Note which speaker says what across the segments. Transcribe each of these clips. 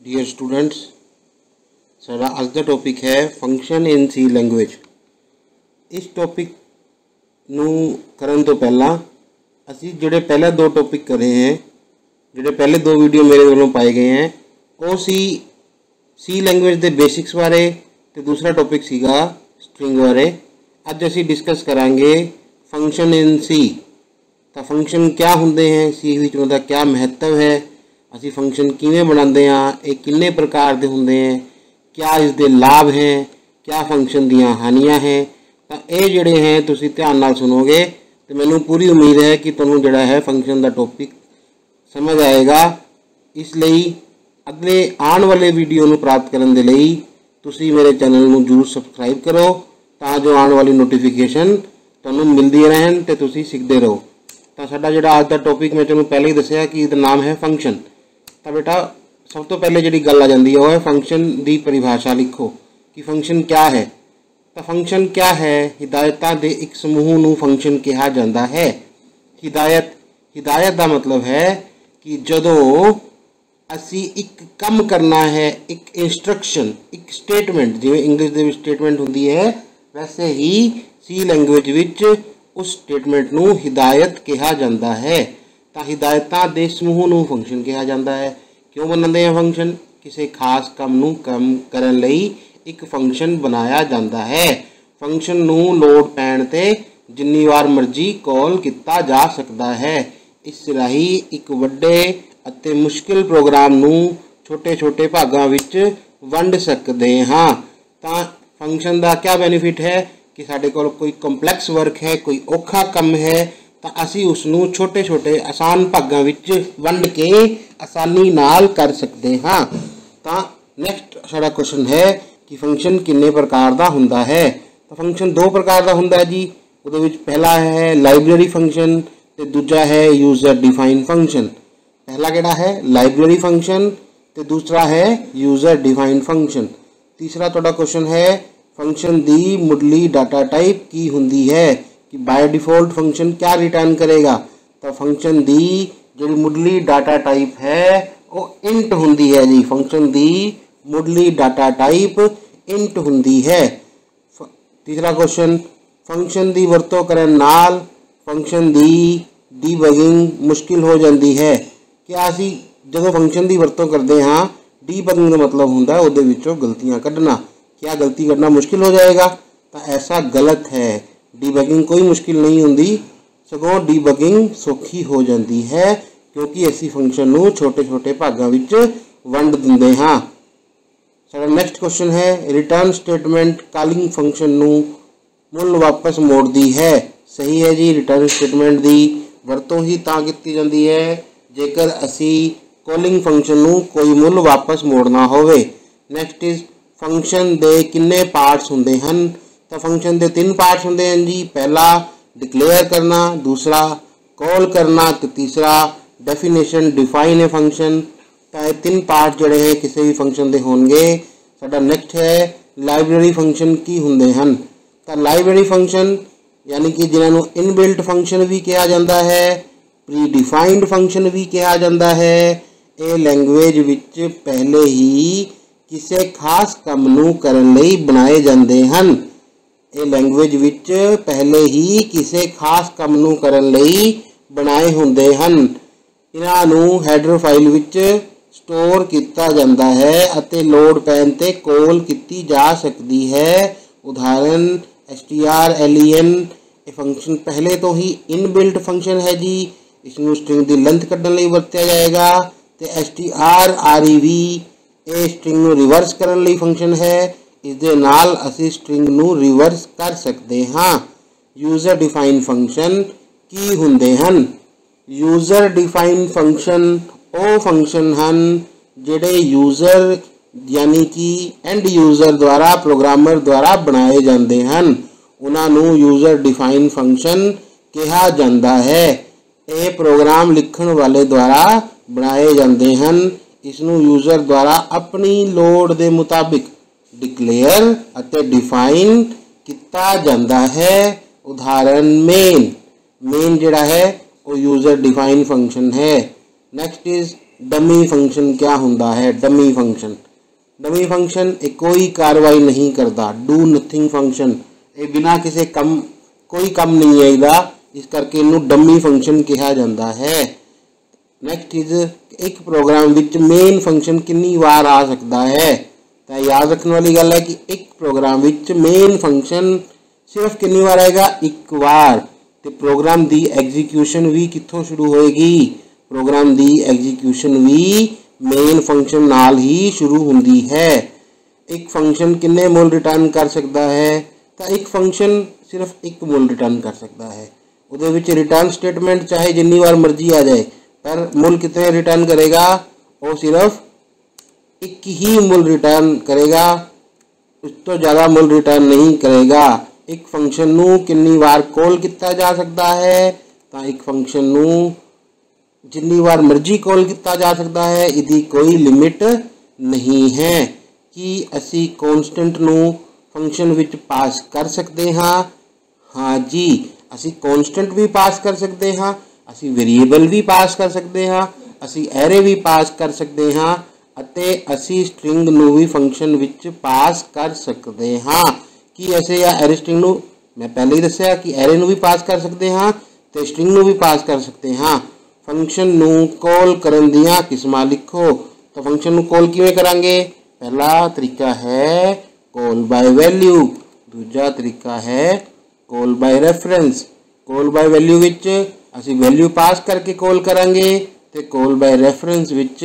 Speaker 1: Dear students, साडा अज का topic है फंक्शन इन सी लैंग्वेज। इस टॉपिक नू करन तो पहला असी जिहड़े पहले दो टॉपिक करे हैं, जिहड़े पहले दो वीडियो मेरे वालों पाए गए हैं, वो सी लैंग्वेज के बेसिक्स बारे ते दूसरा टॉपिक सीगा स्ट्रिंग बारे। अज असी डिस्कस करांगे फंक्शन इन सी। तो फंक्शन क्या हुंदे हैं, सी विच उनका क्या महत्व है, असी फंक्शन किवें बनाते हैं, ये किन्ने प्रकार के होंगे हैं, क्या इसके लाभ हैं, क्या फंक्शन दियाँ हानियाँ हैं। तो ये जोड़े हैं तुसी ध्यान नाल सुनोगे तो मैनू पूरी उम्मीद है कि तुहानू जिहड़ा है फंक्शन का टॉपिक समझ आएगा। इसलिए अगले आने वाले वीडियो नू प्राप्त करने के लिए तुसी मेरे चैनल नू जरूर सबसक्राइब करो, तां जो आने वाली नोटिफिकेशन तुहानू मिलती रहन ते तुसी सीखते रहो। तो साडा जिहड़ा अज का टॉपिक मैं तुहानू पहले ही दस्सिया कि इसका नाम है फंक्शन। तो बेटा सब तो पहले जी गल आ जाती है वो है फंक्शन की परिभाषा लिखो कि फंक्शन क्या है। तो फंक्शन क्या है, हिदायतां दे एक समूह नू फंक्शन कहा जाता है। हिदायत का मतलब है कि जदों असी एक काम करना है, एक इंस्ट्रक्शन, एक स्टेटमेंट, जिवें इंग्लिश दे विच स्टेटमेंट होंदी है, वैसे ही सी लैंग्वेज विच उस स्टेटमेंट नू हिदायत कहा जाता है। तो हिदायतां दे समूह नू फंक्शन कहा जाता है। क्यों बनाते हैं फंक्शन? किसी खास काम नू कम करन लई एक फंक्शन बनाया जाता है। फंक्शन नू लोड़ पैण ते जिन्नी बार मर्जी कॉल किया जा सकता है। इस राही एक वड्डे अते मुश्किल प्रोग्राम नू छोटे छोटे भागां विच वंड सकते हाँ। तो फंक्शन का क्या बेनीफिट है कि साडे कोल कोई कंपलैक्स वर्क है, कोई औखा काम है, तो असी उसनू छोटे छोटे आसान भागां विच वंड के आसानी नाल कर सकते हाँ। तो नैक्सट साडा क्वेश्चन है कि फंक्शन किन्ने प्रकार का हुंदा है। तो फंक्शन दो प्रकार का हुंदा है जी। उहदे विच पहला है लाइब्रेरी फंक्शन ते दूजा है यूजर डिफाइन फंक्शन। पहला किहड़ा है लाइब्रेरी फंक्शन ते दूसरा है यूजर डिफाइन फंक्शन। तीसरा तुहाडा क्वेश्चन है फंक्शन दी मुढ़ली डाटा टाइप की हुंदी है, कि बाय डिफॉल्ट फंक्शन क्या रिटर्न करेगा। तो फंक्शन दी जिहड़ी मुढ़ली डाटा टाइप है वो इंट हुंदी है जी। फंक्शन दी मुढ़ली डाटा टाइप इंट हुंदी है। तीसरा क्वेश्चन फंक्शन दी वरतों करन नाल फंक्शन दी डीबगिंग मुश्किल हो जाती है। क्या असी जदों फंक्शन की वरतों करते हाँ, डीबगिंग का मतलब हुंदा उहदे विचों गलतियां कढ़ना। क्या गलती करना मुश्किल हो जाएगा? तो ऐसा गलत है। डीबगिंग कोई मुश्किल नहीं होंदी, सगों डीबगिंग सौखी हो जाती है, क्योंकि असी फंक्शन नू छोटे छोटे भागां विच वंड दिंदे हाँ। साडा नैक्सट क्वेश्चन है रिटर्न स्टेटमेंट कॉलिंग फंक्शन नू मुल वापस मोड़ती है। सही है जी, रिटर्न स्टेटमेंट की वरतों ही तां कीती जाती है जेकर असी कॉलिंग फंक्शन नू कोई मुल वापस मोड़ना होवे। नैक्सट इज फंक्शन दे किन्ने पार्ट्स होंदे हन। तो फंक्शन दे तीन पार्ट्स होंदे हैं जी। पहला डिक्लेयर करना, दूसरा कॉल करना, तो तीसरा डेफिनेशन डिफाइन है फंक्शन। तो ये तीन पार्ट जोड़े हैं किसी भी फंक्शन के होंगे। साडा नेक्स्ट है लाइब्रेरी फंक्शन की होंदे हन। तो लाइब्रेरी फंक्शन यानी कि जिन्होंने इनबिल्ट फंक्शन भी कहा जाता है, प्री डिफाइंड फंक्शन भी कहा जाता है। ये लैंग्वेज विच पहले ही किसी खास काम नू करन लई बनाए जाते हैं। ये लैंग्वेज विच पहले ही किसी खास काम नू करन लई बनाए होंदे हन। इन्हां नू हेडर फाइल विच स्टोर किया जाता है अते लोड पैन ते कॉल की जा सकती है। उदाहरण strlen ये फंक्शन पहले तो ही इनबिल्ट फंक्शन है जी। इसनू स्ट्रिंग की लेंथ कढ़न लई वरत्या जाएगा। ते strrev ये स्ट्रिंग नू रिवर्स करन लई फंक्शन है। इस दे नाल असी स्ट्रिंग नू रिवर्स कर सकते हाँ। यूजर डिफाइन फंक्शन की हुंदे हन। यूजर डिफाइन फंक्शन वो फंक्शन हन जिहड़े यूजर यानी कि एंड यूजर द्वारा प्रोग्रामर द्वारा बनाए जाते हैं। उन्हां नू यूजर डिफाइन फंक्शन कहा जाता है। ये प्रोग्राम लिखण वाले द्वारा बनाए जाते हैं। इसनू यूजर द्वारा अपनी लोड़ के मुताबिक डिक्लेयर अते डिफाइन किया जाता है। उदाहरण मेन जिहड़ा है वो यूजर डिफाइन फंक्शन है। नैक्सट इज डमी फंक्शन क्या हुंदा है? डमी फंक्शन एक कोई कार्रवाई नहीं करता, डू नथिंग फंक्शन, ये बिना किसी कम कोई कम नहीं है इहदा, इस करके इनू डमी फंक्शन कहा जाता है। नैक्सट इज एक प्रोग्राम विच मेन फंक्शन कितनी बार आ सकता है? तो याद रखने वाली गल है कि एक प्रोग्राम विच मेन फंक्शन सिर्फ कितनी बार आएगा? एक बार। तो प्रोग्राम की एग्जीक्यूशन भी कित्थों शुरू होएगी? प्रोग्राम की एग्जीक्यूशन भी मेन फंक्शन नाल ही शुरू होंदी है। एक फंक्शन कितने मूल रिटर्न कर सकता है? तो एक फंक्शन सिर्फ एक मूल रिटर्न कर सकता है। उहदे विच रिटर्न स्टेटमेंट चाहे जिन्नी बार मर्जी आ जाए, पर मूल कितने रिटर्न करेगा? वो सिर्फ एक ही मूल रिटर्न करेगा, उस तो ज़्यादा मूल रिटर्न नहीं करेगा। एक फंक्शन नू कितनी बार कॉल किया जा सकता है? तो एक फंक्शन नू जिन्नी बार मर्जी कॉल किया जा सकता है, इसकी कोई लिमिट नहीं है। कि असी कॉन्स्टेंट नू फंक्शन विच पास कर सकते हाँ? हाँ जी, असी कॉन्स्टेंट भी पास कर सकते हाँ, असी वेरीएबल भी पास कर सकते हाँ, असी एरे भी पास कर सकते हाँ, अते असी स्ट्रिंग नू भी फंक्शन विच पास कर सकते हाँ। कि ऐसे या एरे स्ट्रिंग नू मैं पहले ही दस्या कि एरे नू भी पास कर सकते हाँ तो स्ट्रिंग नू भी पास कर सकते हाँ। फंक्शन नू कॉल करन दियां किस्मां लिखो। तो फंक्शन नू कॉल किवें करांगे? पहला तरीका है कॉल बाय वैल्यू, दूजा तरीका है call by reference. Call by value which असी वैल्यू पास करके कॉल करांगे, तो कॉल बाय रेफरेंस विच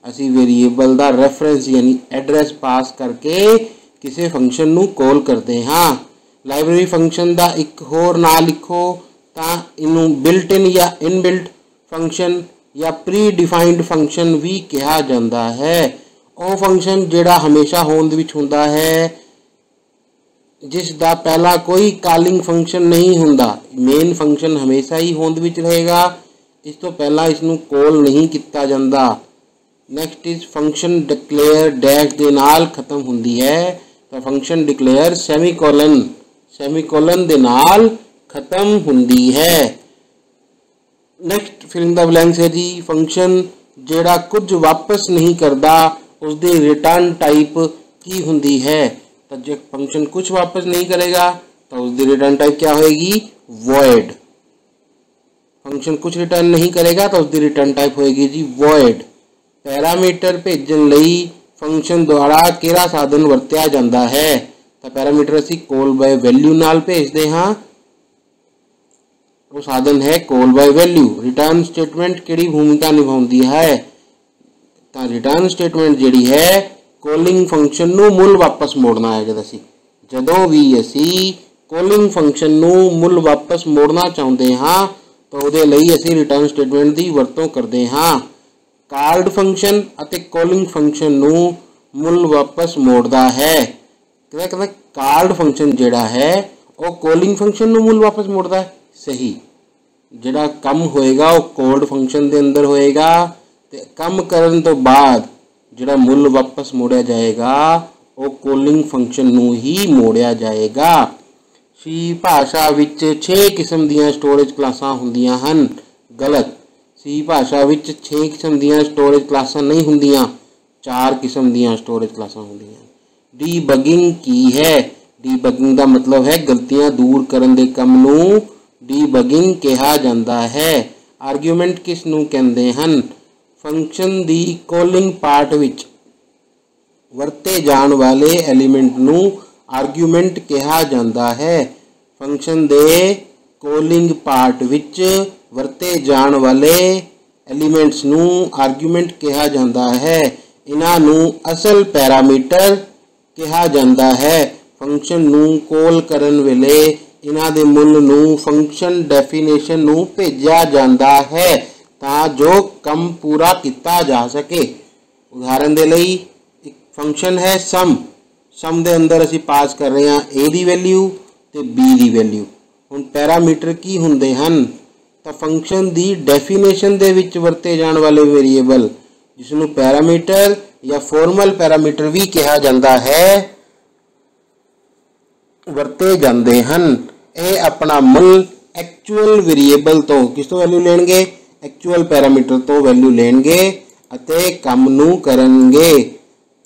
Speaker 1: असी वेरीएबल दा रेफरेंस यानी एड्रैस पास करके किसी फंक्शन नू कॉल करते हाँ। लाइब्रेरी फंक्शन दा एक होर नाम लिखो तो इनू बिल्ट इन या इनबिल्ट फंक्शन या प्री डिफाइंड फंक्शन भी कहा जाता है। वो फंक्शन जिहड़ा हमेशा होंद विच हुंदा है, जिस दा पहला कोई कॉलिंग फंक्शन नहीं हुंदा। मेन फंक्शन हमेशा ही होंद विच रहेगा, इस तो पहला इसनू कॉल नहीं किया जाता। Next is function declare dash दे नाल खत्म हुंदी है। तो फंक्शन डिक्लेयर सैमीकोलन दे नाल खत्म हुंदी है। नैक्सट फिलिंग द ब्लैंक्स है जी, फंक्शन जिहड़ा कुछ वापस नहीं करता उसकी रिटर्न टाइप की हुंदी है। तो जो फंक्शन कुछ वापस नहीं करेगा तो उसकी रिटर्न टाइप क्या होएगी? वॉइड। फंक्शन कुछ रिटर्न नहीं करेगा तो उसकी रिटर्न टाइप होएगी जी वॉइड। पैरामीटर भेजन लई फंक्शन द्वारा किहड़ा साधन वरत्या जाता है? तो पैरामीटर असी कॉल बाय वैल्यू नाल भेजते हाँ, वो साधन है call by value. Return statement किहड़ी भूमिका निभाउंदी है? तो रिटर्न स्टेटमेंट जिहड़ी है कॉलिंग फंक्शन नू मुल वापस मोड़ना है। जदों भी असी कॉलिंग फंक्शन नू मुल वापस मोड़ना चाहते हाँ तो उहदे लई असी रिटर्न स्टेटमेंट की वरतों करते हाँ। कॉल्ड फंक्शन अते कॉलिंग फंक्शन नू मुल वापस मोड़ता है। कहते कॉल्ड फंक्शन जिहड़ा है वो कॉलिंग फंक्शन नू मुल वापस मोड़ता है। सही, जिहड़ा कम होएगा वो कॉल्ड फंक्शन दे अंदर होएगा, ते कम करन तो बाद जिहड़ा मुल वापस मोड़िया जाएगा वो कॉलिंग फंक्शन नू ही मोड़िया जाएगा। सी भाषा विच 6 किस्म दीयां स्टोरेज क्लासां हुंदियां हन। गलत, सी भाषा विच 6 किस्म दीयां स्टोरेज क्लासां नहीं हुंदियां, 4 किस्म दीयां स्टोरेज क्लासां हुंदियां। डीबगिंग की है? डीबगिंग का मतलब है गलतियां दूर करन दे काम नू डीबगिंग कहा जाता है। आर्ग्यूमेंट किस नू कहंदे हन? फंक्शन दी कॉलिंग पार्ट विच वरते जाण वाले एलीमेंट नू आर्ग्यूमेंट कहा जाता है। फंक्शन दे कॉलिंग पार्ट विच वरते जाण वाले एलीमेंट्स नू आर्ग्यूमेंट कहा जाता है। इन्हां नू असल पैरामीटर कहा जाता है। फंक्शन नू कॉल करन वेले इन्हां दे मुल नू फंक्शन डेफिनेशन नू भेजा जाता है ता जो कम पूरा किया जा सके। उदाहरण दे लई एक फंक्शन है सम दे अंदर असी पास कर रहे हैं ए दी वैल्यू ते बी दी वैल्यू। हुण पैरामीटर की हुंदे हन? तो फंक्शन दी डेफिनेशन दे विच वरते जाण वाले वेरीएबल जिसनू पैरामीटर या फॉर्मल पैरामीटर भी कहा जाता है वरते जाते हन। ये अपना मुल एक्चुअल वेरीएबल तो किस तो वैल्यू लेंगे? एक्चुअल पैरामीटर तो वैल्यू लेंगे। ਅਤੇ ਕੰਮ ਨੂੰ ਕਰਨਗੇ।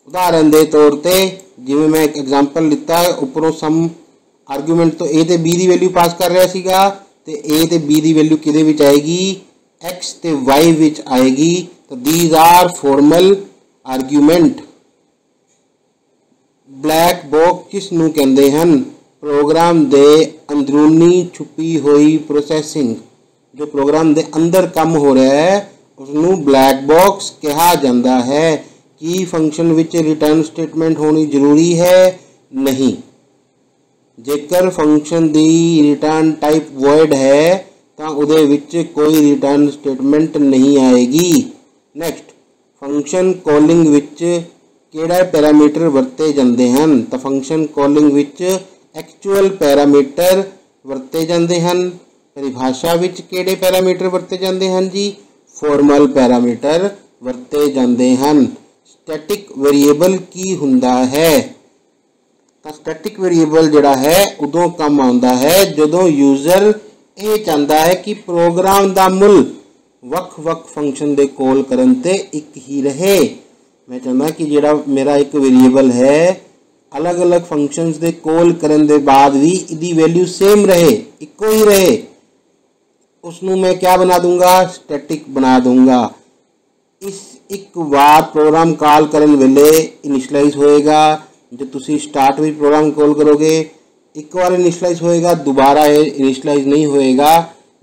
Speaker 1: उदाहरण के तौर पर जिवें मैं एक एग्जाम्पल लिता, उपरों सम आर्गूमेंट तो ए ते बी की वैल्यू पास कर रहा सीगा, ते ए ते बी की वैल्यू किहदे विच आएगी, एक्स ते वाई विच आएगी। तो these are formal argument. Black box किस नूं कहंदे हन, प्रोग्राम दे अंदरूनी छुपी हुई प्रोसैसिंग, जो प्रोग्राम दे अंदर काम हो रहा है उसनूं ब्लैक बॉक्स कहा जाता है। की फंक्शन विच रिटर्न स्टेटमेंट होनी जरूरी है, नहीं। जेकर फंक्शन दी रिटर्न टाइप वॉइड है तो उहदे विच कोई रिटर्न स्टेटमेंट नहीं आएगी। Next, function calling which किहड़ा parameter वरते जाते हैं, तो function calling which actual parameter वरते जाते हैं। परिभाषा विच किहड़े पैरामीटर वरते जाते हैं जी, फॉर्मल पैरामीटर वरते जाते हैं। स्टैटिक वेरीएबल की हुंदा है, तो स्टैटिक वेरीएबल जिहड़ा है उदों काम आउंदा है जदों यूजर ये चाहता है कि प्रोग्राम दा मुल वख-वख फंक्शन दे कॉल करन ते एक ही रहे। मैं चाहता कि जिहड़ा मेरा एक वेरीएबल है अलग अलग फंक्शनस दे कॉल करन दे बाद भी इहदी वैल्यू सेम रहे, इक्को ही रहे, उसनूं मैं क्या बना दूंगा, स्टैटिक बना दूंगा। इस एक बार प्रोग्राम कॉल करन वेले इनिशलाइज होएगा, जो तुसी स्टार्ट में प्रोग्राम कॉल करोगे एक बार इनिशलाइज होएगा, दोबारा ये इनिशलाइज नहीं होएगा।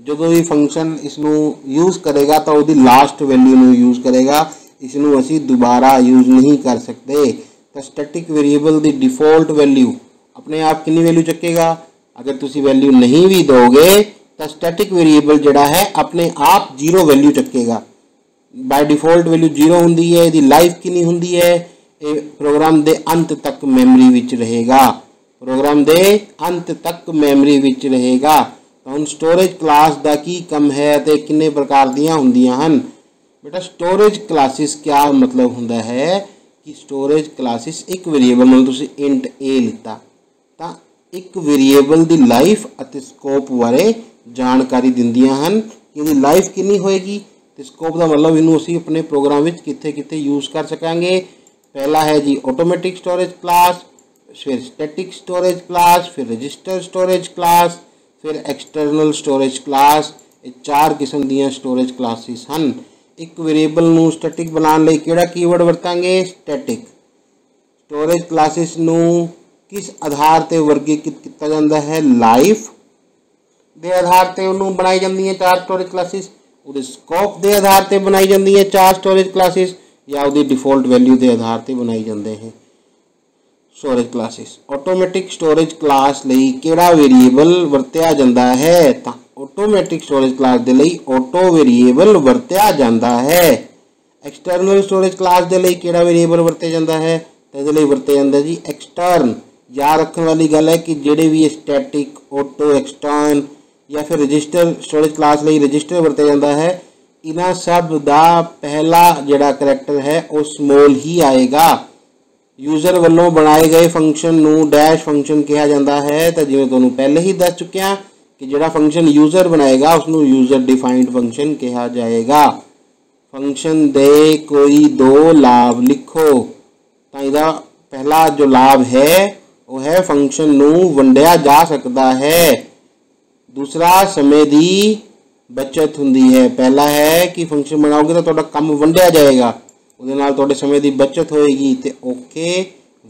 Speaker 1: जो भी फंक्शन इसनूं यूज़ करेगा तो उसकी लास्ट वैल्यू नूं यूज़ करेगा, इसनूं असी दोबारा यूज़ नहीं कर सकते। तो स्टैटिक वेरीएबल दी डिफॉल्ट वैल्यू अपने आप कितनी वैल्यू चकेगा, अगर तुसी वैल्यू नहीं भी दोगे तो स्टैटिक वेरीएबल जिहड़ा है अपने आप 0 वैल्यू चकेगा। बाय डिफॉल्ट वैल्यू 0 हुंदी है, इसकी लाइफ कितनी हुंदी है, ये प्रोग्राम दे अंत तक मैमरी विच रहेगा, प्रोग्राम दे अंत तक मैमरी विच रहेगा। तो हुण स्टोरेज क्लास दा की कम है ते किन्ने प्रकार दियां हुंदियां हन। बेटा स्टोरेज क्लासिस क्या मतलब हुंदा है कि स्टोरेज क्लासिस एक वेरीएबल मतलब तुसीं इंट ए लिता तां एक वेरीएबल दी लाइफ अते स्कोप बारे जानकारी दिंदियां हन कि इहदी लाइफ कितनी होएगी ते स्कोप का मतलब इनू असी अपने प्रोग्राम विच कित्थे कित्थे यूज़ कर सकांगे। पहला है जी ऑटोमेटिक स्टोरेज क्लास, फिर स्टैटिक स्टोरेज क्लास, फिर रजिस्टर स्टोरेज क्लास, फिर एक्सटर्नल स्टोरेज क्लास। ये 4 किस्म दीयां स्टोरेज क्लासिस हन। एक वेरीएबल नू स्टैटिक बनाने लई किहड़ा कीवर्ड वरतांगे, स्टैटिक। स्टोरेज क्लासिस नू किस आधार ते वर्गीकृत किया जाता है, लाइफ के आधार ते उन्होंने बनाई जाती है 4 स्टोरेज क्लासिस, उसके स्कोप के आधार पर बनाई जाती है 4 स्टोरेज क्लासिस, या उसकी डिफॉल्ट वैल्यू के आधार पर बनाई जाते हैं storage classes. Automatic storage class लई किहड़ा वेरीएबल वरत्या जाता है, तो ऑटोमेटिक स्टोरेज क्लास के लिए ऑटो वेरीएबल वरत्या जाता है। एक्सटर्नल स्टोरेज के लिए किहड़ा वेरीएबल वरत्या जाता है, तो इहदे लई वरत्या जाता है जी एक्सटर्न। याद रखने वाली गल है कि जिहड़े भी स्टैटिक, ऑटो, एक्सटर्न या फिर रजिस्टर स्टोरेज क्लास लई रजिस्टर वरत्या जाता है, इन्हां सब दा पहला जिहड़ा करैक्टर है वो स्मॉल ही आएगा। यूजर वालों बनाए गए फंक्शन नू डैश फंक्शन कहा जाता है। तो जिवें तुहानूं पहले ही दस चुकिया कि जिहड़ा फंक्शन यूजर बनाएगा उसनूं यूजर डिफाइंड फंक्शन कहा जाएगा। फंक्शन दे कोई 2 लाभ लिखो, तो इसका पहला जो लाभ है वो है फंक्शन नू वंडिया जा सकता है। दूसरा समय की बचत हुंदी है। पहला है कि फंक्शन बनाओगे तो तुहाडा काम वंडिया जाएगा, उहदे नाल तुहाडे समय की बचत होएगी ते औखे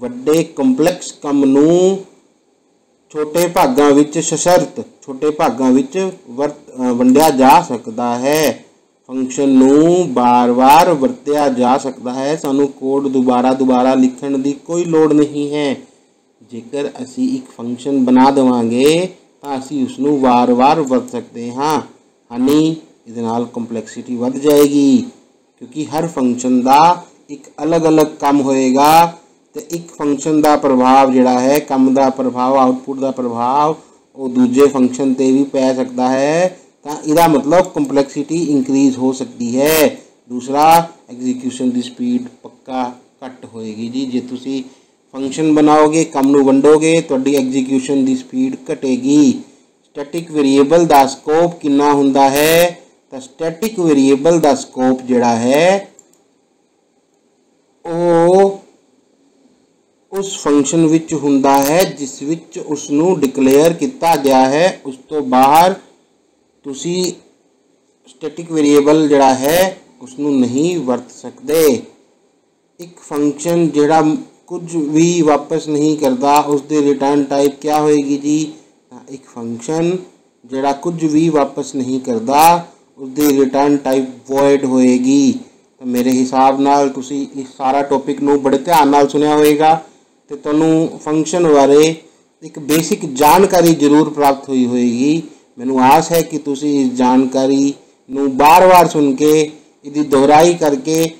Speaker 1: वड्डे कंपलैक्स काम नू छोटे भागां विच सशर्त छोटे भागां विच वंडिया जा सकता है। फंक्शन नू बार बार वरत्या जा सकता है, सानू कोड दोबारा लिखण की कोई लोड़ नहीं है। जेकर असी एक फंक्शन बना देवांगे तो असी उसनू वार वार वरत सकते हाँ, हानी इहदे नाल कंपलैक्सिटी वध जाएगी, क्योंकि हर फंक्शन का एक अलग अलग काम होएगा। तो एक फंक्शन का प्रभाव जिहड़ा है, काम का प्रभाव, आउटपुट का प्रभाव वो दूजे फंक्शन ते भी पै सकता है। तो इसका मतलब कंपलैक्सिटी इंक्रीज हो सकती है। दूसरा एग्जीक्यूशन की स्पीड पक्का घट होएगी जी। जे तुसी फंक्शन बनाओगे, काम नू वंडोगे, तुहाडी एग्जीक्यूशन की स्पीड घटेगी। स्टैटिक वेरीएबल का स्कोप कितना हुंदा है, तो स्टैटिक वेरीएबल का स्कोप जिहड़ा है ਉਹ ਉਸ ਫੰਕਸ਼ਨ ਵਿੱਚ ਹੁੰਦਾ ਹੈ ਜਿਸ ਵਿੱਚ ਉਸ ਨੂੰ ਡਿਕਲੇਅਰ ਕੀਤਾ ਗਿਆ ਹੈ। ਉਸ ਤੋਂ ਬਾਹਰ ਤੁਸੀਂ ਸਟੈਟਿਕ ਵੇਰੀਏਬਲ ਜਿਹੜਾ ਹੈ ਉਸ ਨੂੰ ਨਹੀਂ ਵਰਤ ਸਕਦੇ। ਇੱਕ ਫੰਕਸ਼ਨ ਜਿਹੜਾ ਕੁਝ ਵੀ ਵਾਪਸ ਨਹੀਂ ਕਰਦਾ ਉਸ ਦੀ ਰਿਟਰਨ ਟਾਈਪ ਕਿਆ ਹੋਏਗੀ ਜੀ? ਇੱਕ ਫੰਕਸ਼ਨ ਜਿਹੜਾ ਕੁਝ ਵੀ ਵਾਪਸ ਨਹੀਂ ਕਰਦਾ ਉਸ ਦੀ ਰਿਟਰਨ ਟਾਈਪ ਵੋਇਡ ਹੋਏਗੀ। ਤਾਂ ਮੇਰੇ ਹਿਸਾਬ ਨਾਲ ਤੁਸੀਂ ਇਸ ਸਾਰਾ ਟੌਪਿਕ ਨੂੰ ਬੜੇ ਧਿਆਨ ਨਾਲ ਸੁਣਿਆ ਹੋਵੇਗਾ ਤੇ ਤੁਹਾਨੂੰ ਫੰਕਸ਼ਨ ਬਾਰੇ ਇੱਕ ਬੇਸਿਕ ਜਾਣਕਾਰੀ ਜ਼ਰੂਰ ਪ੍ਰਾਪਤ ਹੋਈ ਹੋਏਗੀ। ਮੈਨੂੰ ਆਸ ਹੈ ਕਿ ਤੁਸੀਂ ਇਸ ਜਾਣਕਾਰੀ ਨੂੰ ਬਾਰ-ਬਾਰ ਸੁਣ ਕੇ ਇਹਦੀ ਦੁਹਰਾਈ ਕਰਕੇ